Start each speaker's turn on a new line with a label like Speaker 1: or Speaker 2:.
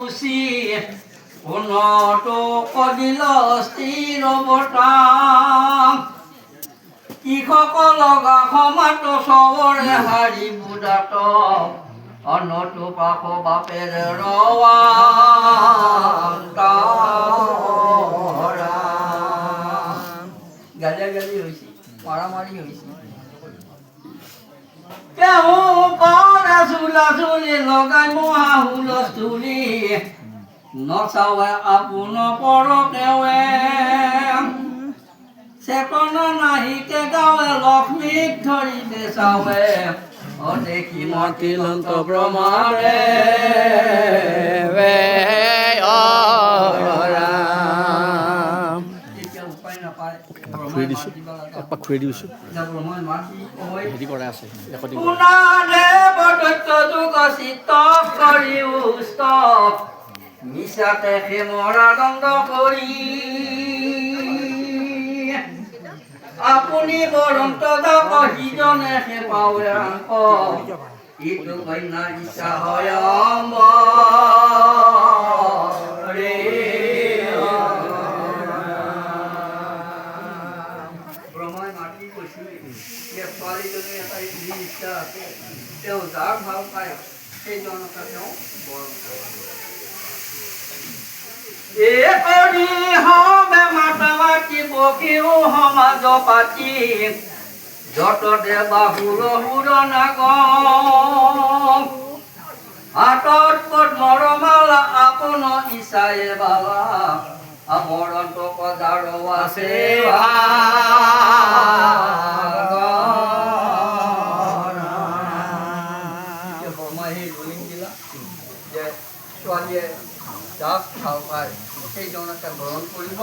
Speaker 1: পুচি পুনৰতো কদিল স্থিৰ বতাম কৃষকৰ সমাত চবৰে হাৰি বুজাত অনতো পাখ বাপেৰে গালিয়া গালি হৈছে মাৰামাৰি হৈছে তেওঁ কৰে চোলা চুলি লগাই মহা হুলস্থুলি নচাৱে আপোন পৰকেৱে চেতনা নাহিকে গাৱে লক্ষ্মীক ধৰিতে চাৱে অদেখি মতিলন্ত ব্ৰহ্মাৰে
Speaker 2: খুৱাই দিছোঁ হেৰি কৰা আছে
Speaker 1: মিছাতে মৰা দণ্ড কৰি আপুনি বৰন্ত যাক সিজনে সে পাৱে আংক ইটো কন্যা ইচ্ছা হয় ৰে ব্ৰহ্মাই মাতি কৈছিল যে ছোৱালীজনী এটা যি ইচ্ছা আছে তেওঁ যাৰ ভাল পায় সেইজনকে তেওঁ বৰণ কৰে কৰি হবে মাতা মাতি বকিও সমাজ পাতি যততে বাহুৰ সুৰ নাগ হাতত পদ্মৰ মালা আপোন ইচ্ছায়ে বালা আমৰন্ত পদাৰ আছে বৰমাই সেই দলিল দিলা যে ছোৱালীয়ে যাক ভাল পায় সেইজনকে গ্ৰহণ কৰিব